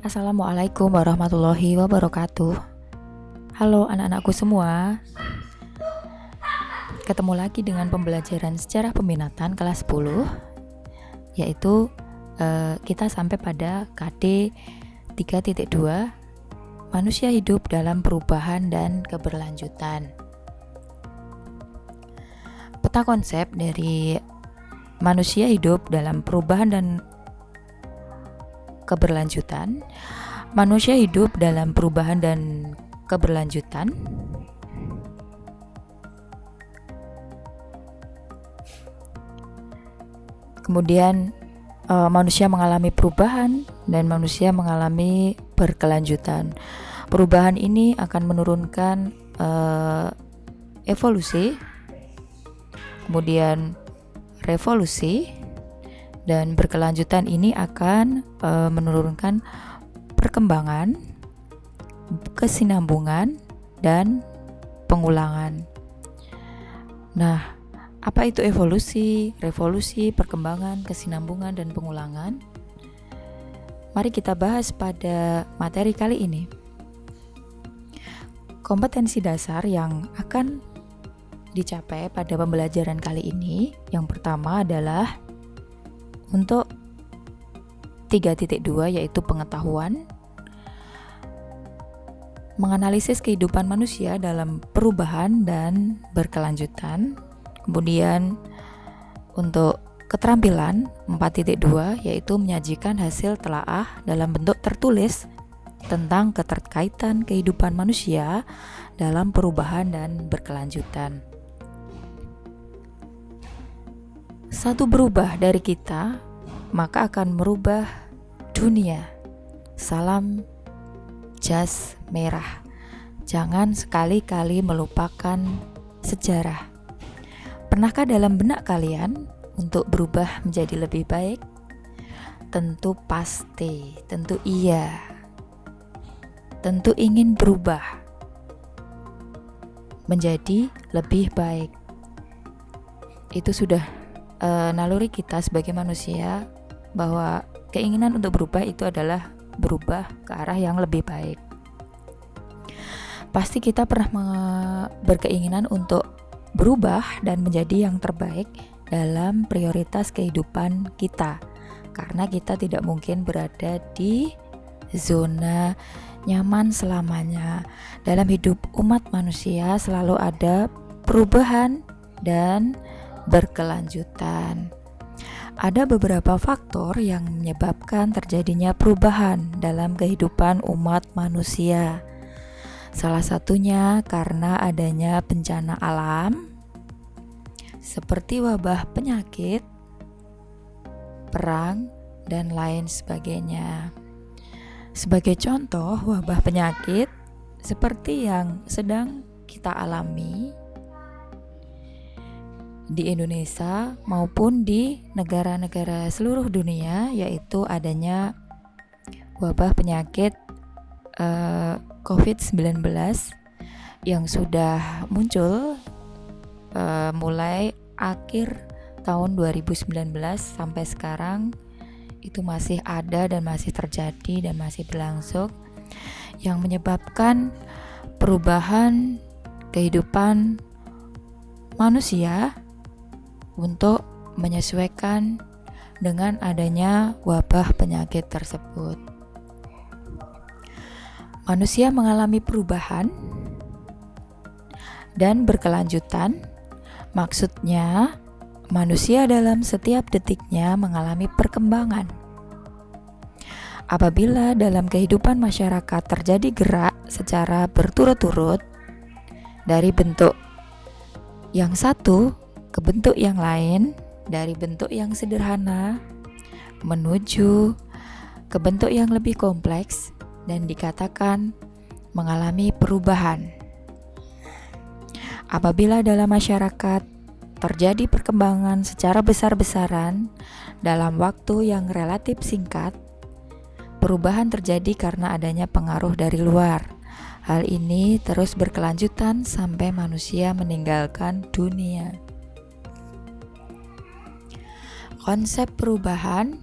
Assalamualaikum warahmatullahi wabarakatuh. Halo anak-anakku semua. Ketemu lagi dengan pembelajaran sejarah peminatan kelas 10, yaitu kita sampai pada KD 3.2, manusia hidup dalam perubahan dan keberlanjutan. Peta konsep dari manusia hidup dalam perubahan dan keberlanjutan. Manusia hidup dalam perubahan dan keberlanjutan. Kemudian manusia mengalami perubahan dan manusia mengalami berkelanjutan. Perubahan ini akan menurunkan evolusi, kemudian revolusi, dan berkelanjutan ini akan menurunkan perkembangan, kesinambungan, dan pengulangan. Nah, apa itu evolusi, revolusi, perkembangan, kesinambungan, dan pengulangan? Mari kita bahas pada materi kali ini. Kompetensi dasar yang akan dicapai pada pembelajaran kali ini, yang pertama adalah untuk 3.2, yaitu pengetahuan, menganalisis kehidupan manusia dalam perubahan dan berkelanjutan. Kemudian untuk keterampilan 4.2, yaitu menyajikan hasil telaah dalam bentuk tertulis tentang keterkaitan kehidupan manusia dalam perubahan dan berkelanjutan. Satu berubah dari kita, maka akan merubah dunia. Salam jas merah. Jangan sekali-kali melupakan sejarah. Pernahkah dalam benak kalian untuk berubah menjadi lebih baik? Tentu pasti, tentu iya. Tentu ingin berubah menjadi lebih baik. Itu sudah naluri kita sebagai manusia, bahwa keinginan untuk berubah itu adalah berubah ke arah yang lebih baik. Pasti kita pernah berkeinginan untuk berubah dan menjadi yang terbaik dalam prioritas kehidupan kita, karena kita tidak mungkin berada di zona nyaman selamanya. Dalam hidup umat manusia selalu ada perubahan dan berkelanjutan. Ada beberapa faktor yang menyebabkan terjadinya perubahan dalam kehidupan umat manusia. Salah satunya karena adanya bencana alam seperti wabah penyakit, perang, dan lain sebagainya. Sebagai contoh, wabah penyakit seperti yang sedang kita alami di Indonesia maupun di negara-negara seluruh dunia, yaitu adanya wabah penyakit COVID-19 yang sudah muncul mulai akhir tahun 2019 sampai sekarang. Itu masih ada dan masih terjadi dan masih berlangsung, yang menyebabkan perubahan kehidupan manusia untuk menyesuaikan dengan adanya wabah penyakit tersebut. Manusia mengalami perubahan dan berkelanjutan. Maksudnya, manusia dalam setiap detiknya mengalami perkembangan. Apabila dalam kehidupan masyarakat terjadi gerak secara berturut-turut dari bentuk yang satu ke bentuk yang lain, dari bentuk yang sederhana menuju ke bentuk yang lebih kompleks, dan dikatakan mengalami perubahan. Apabila dalam masyarakat terjadi perkembangan secara besar-besaran dalam waktu yang relatif singkat, perubahan terjadi karena adanya pengaruh dari luar. Hal ini terus berkelanjutan sampai manusia meninggalkan dunia. Konsep perubahan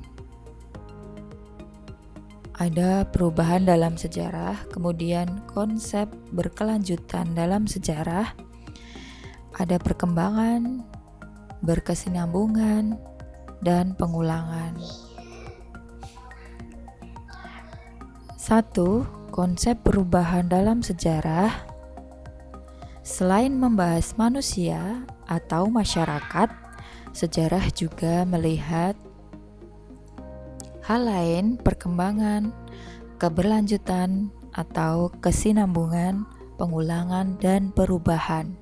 ada perubahan dalam sejarah, kemudian konsep berkelanjutan dalam sejarah, ada perkembangan, berkesinambungan, dan pengulangan. 1. Konsep perubahan dalam sejarah. Selain membahas manusia atau masyarakat, sejarah juga melihat hal lain, perkembangan, keberlanjutan, atau kesinambungan, pengulangan, dan perubahan.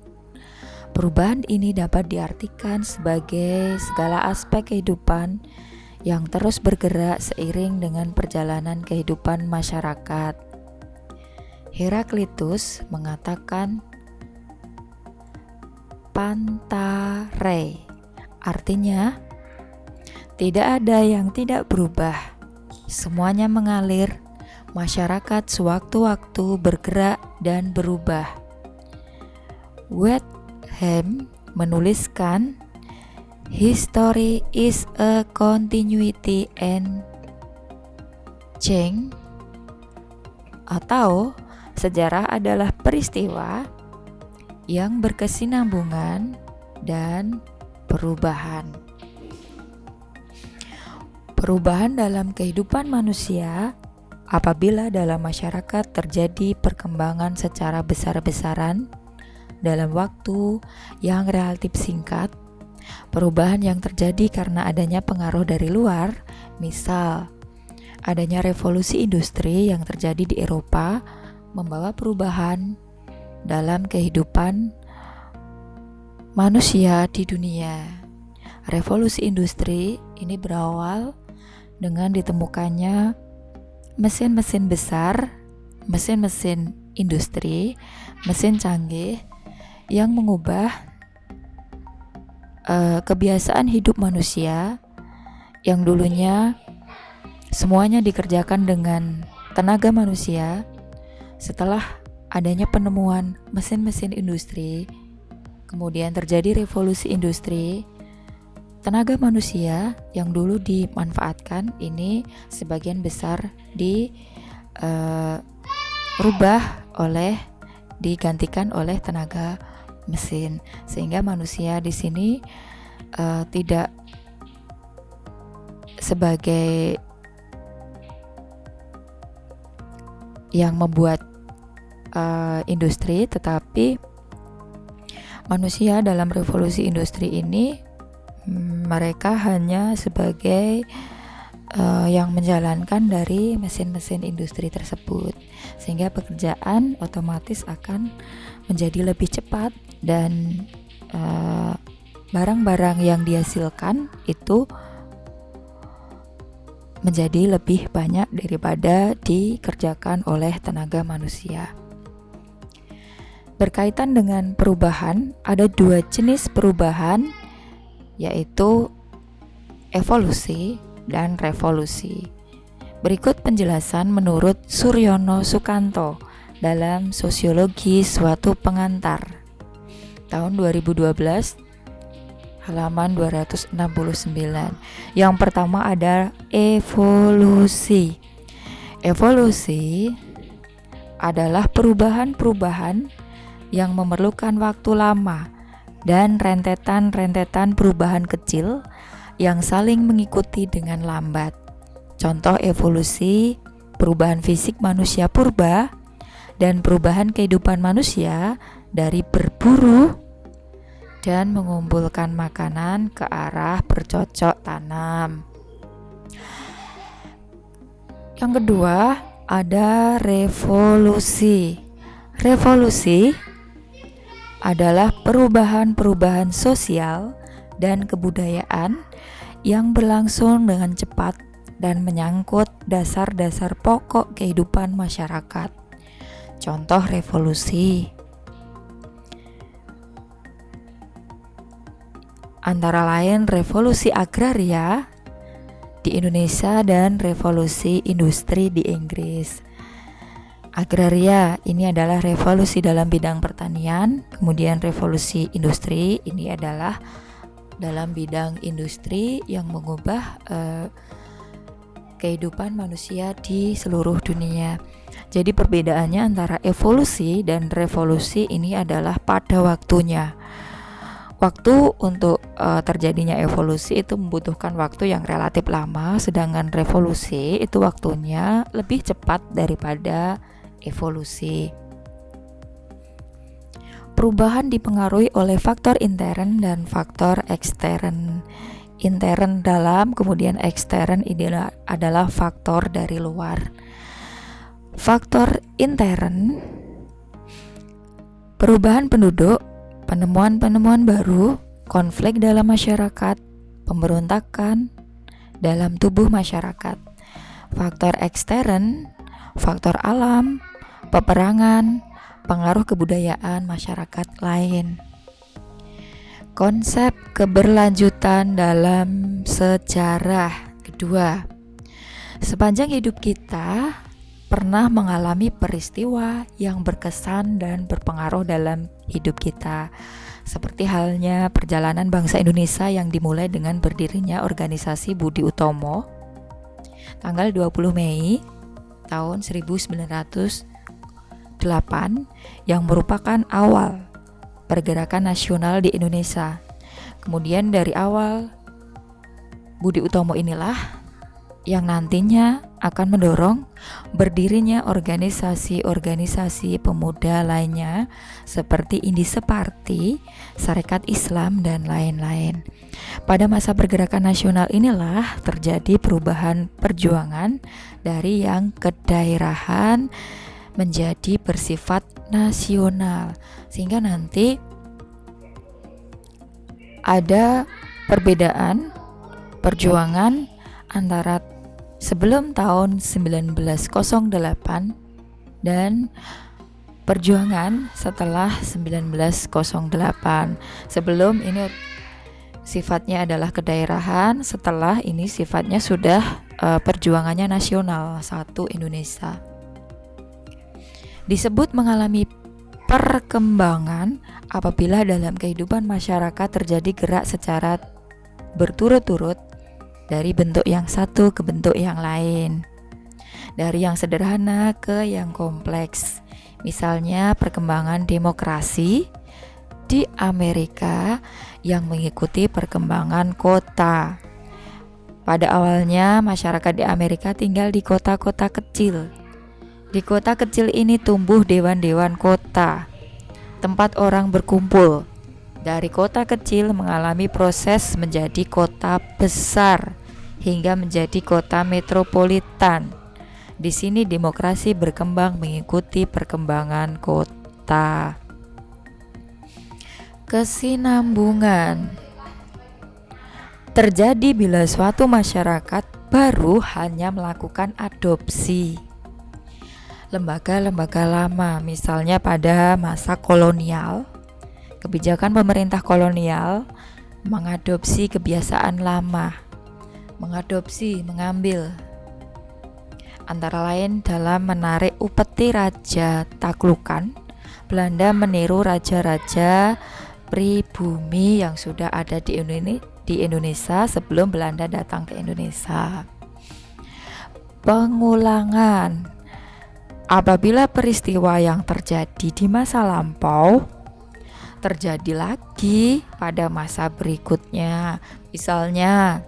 Perubahan ini dapat diartikan sebagai segala aspek kehidupan yang terus bergerak seiring dengan perjalanan kehidupan masyarakat. Heraklitus mengatakan pantare, artinya tidak ada yang tidak berubah, semuanya mengalir, masyarakat sewaktu-waktu bergerak dan berubah. Wadham menuliskan, history is a continuity and change, atau sejarah adalah peristiwa yang berkesinambungan dan perubahan. Perubahan dalam kehidupan manusia apabila dalam masyarakat terjadi perkembangan secara besar-besaran dalam waktu yang relatif singkat. Perubahan yang terjadi karena adanya pengaruh dari luar, misal adanya revolusi industri yang terjadi di Eropa membawa perubahan dalam kehidupan manusia di dunia. Revolusi industri ini berawal dengan ditemukannya mesin-mesin besar, mesin-mesin industri, mesin canggih yang mengubah kebiasaan hidup manusia yang dulunya semuanya dikerjakan dengan tenaga manusia. Setelah adanya penemuan mesin-mesin industri, kemudian terjadi revolusi industri, tenaga manusia yang dulu dimanfaatkan ini sebagian besar digantikan oleh tenaga mesin, sehingga manusia di sini tidak sebagai yang membuat industri, tetapi manusia dalam revolusi industri ini mereka hanya sebagai yang menjalankan dari mesin-mesin industri tersebut, sehingga pekerjaan otomatis akan menjadi lebih cepat dan barang-barang yang dihasilkan itu menjadi lebih banyak daripada dikerjakan oleh tenaga manusia. Berkaitan dengan perubahan, ada 2 jenis perubahan, yaitu evolusi dan revolusi. Berikut penjelasan menurut Suryono Sukanto dalam Sosiologi Suatu Pengantar tahun 2012 halaman 269. Yang pertama ada evolusi. Evolusi adalah perubahan-perubahan yang memerlukan waktu lama dan rentetan-rentetan perubahan kecil yang saling mengikuti dengan lambat. Contoh evolusi, perubahan fisik manusia purba dan perubahan kehidupan manusia dari berburu dan mengumpulkan makanan ke arah bercocok tanam. Yang kedua, ada revolusi. Revolusi adalah perubahan-perubahan sosial dan kebudayaan yang berlangsung dengan cepat dan menyangkut dasar-dasar pokok kehidupan masyarakat. Contoh revolusi antara lain revolusi agraria di Indonesia dan revolusi industri di Inggris. Agraria ini adalah revolusi dalam bidang pertanian, kemudian revolusi industri ini adalah dalam bidang industri yang mengubah kehidupan manusia di seluruh dunia. Jadi perbedaannya antara evolusi dan revolusi ini adalah pada waktunya. Waktu untuk terjadinya evolusi itu membutuhkan waktu yang relatif lama, sedangkan revolusi itu waktunya lebih cepat daripada evolusi. Perubahan dipengaruhi oleh faktor intern dan faktor ekstern. Intern dalam, kemudian ekstern ini adalah faktor dari luar. Faktor intern, perubahan penduduk, penemuan-penemuan baru, konflik dalam masyarakat, pemberontakan dalam tubuh masyarakat. Faktor ekstern, faktor alam, peperangan, pengaruh kebudayaan masyarakat lain. Konsep keberlanjutan dalam sejarah. Kedua, sepanjang hidup kita pernah mengalami peristiwa yang berkesan dan berpengaruh dalam hidup kita. Seperti halnya perjalanan bangsa Indonesia yang dimulai dengan berdirinya organisasi Budi Utomo tanggal 20 Mei tahun 1908 yang merupakan awal pergerakan nasional di Indonesia. Kemudian dari awal Budi Utomo inilah yang nantinya akan mendorong berdirinya organisasi-organisasi pemuda lainnya seperti Indise Party, Sarekat Islam, dan lain-lain. Pada masa pergerakan nasional inilah terjadi perubahan perjuangan dari yang kedaerahan menjadi bersifat nasional, sehingga nanti ada perbedaan perjuangan antara sebelum tahun 1908 dan perjuangan setelah 1908. Sebelum ini sifatnya adalah kedaerahan, setelah ini sifatnya sudah perjuangannya nasional, satu Indonesia. Disebut mengalami perkembangan apabila dalam kehidupan masyarakat terjadi gerak secara berturut-turut dari bentuk yang satu ke bentuk yang lain, dari yang sederhana ke yang kompleks. Misalnya perkembangan demokrasi di Amerika yang mengikuti perkembangan kota. Pada awalnya masyarakat di Amerika tinggal di kota-kota kecil. Di kota kecil ini tumbuh dewan-dewan kota, tempat orang berkumpul. Dari kota kecil mengalami proses menjadi kota besar hingga menjadi kota metropolitan. Di sini demokrasi berkembang mengikuti perkembangan kota. Kesinambungan terjadi bila suatu masyarakat baru hanya melakukan adopsi lembaga-lembaga lama, misalnya pada masa kolonial. Kebijakan pemerintah kolonial mengadopsi kebiasaan lama, mengambil antara lain dalam menarik upeti raja taklukan. Belanda meniru raja-raja pribumi yang sudah ada di Indonesia sebelum Belanda datang ke Indonesia. Pengulangan, apabila peristiwa yang terjadi di masa lampau terjadi lagi pada masa berikutnya. Misalnya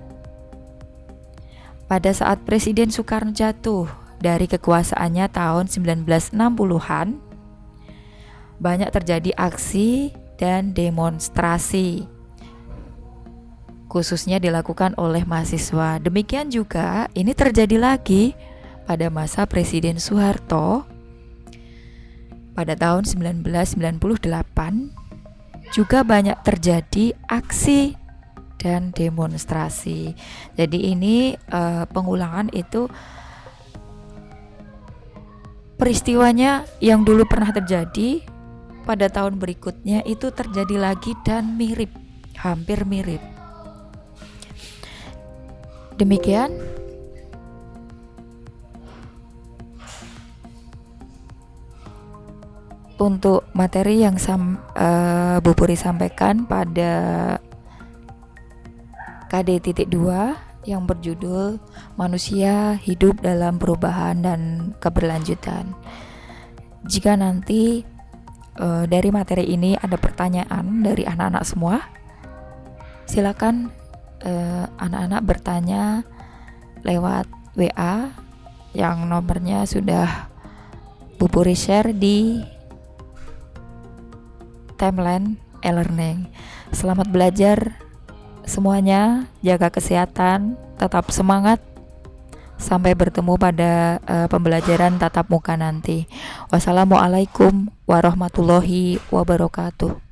pada saat Presiden Soekarno jatuh dari kekuasaannya tahun 1960-an, banyak terjadi aksi dan demonstrasi, khususnya dilakukan oleh mahasiswa. Demikian juga ini terjadi lagi pada masa Presiden Soeharto pada tahun 1998, juga banyak terjadi aksi dan demonstrasi. Jadi ini pengulangan itu peristiwanya yang dulu pernah terjadi pada tahun berikutnya itu terjadi lagi dan mirip, hampir mirip. Demikian untuk materi yang Bu Puri sampaikan pada KD.2 yang berjudul Manusia Hidup dalam Perubahan dan Keberlanjutan. Jika nanti dari materi ini ada pertanyaan dari anak-anak semua, silakan anak-anak bertanya lewat WA yang nomornya sudah Bu Puri share di timeline e-learning. Selamat belajar semuanya, jaga kesehatan, tetap semangat. Sampai bertemu pada pembelajaran tatap muka nanti. Wassalamualaikum warahmatullahi wabarakatuh.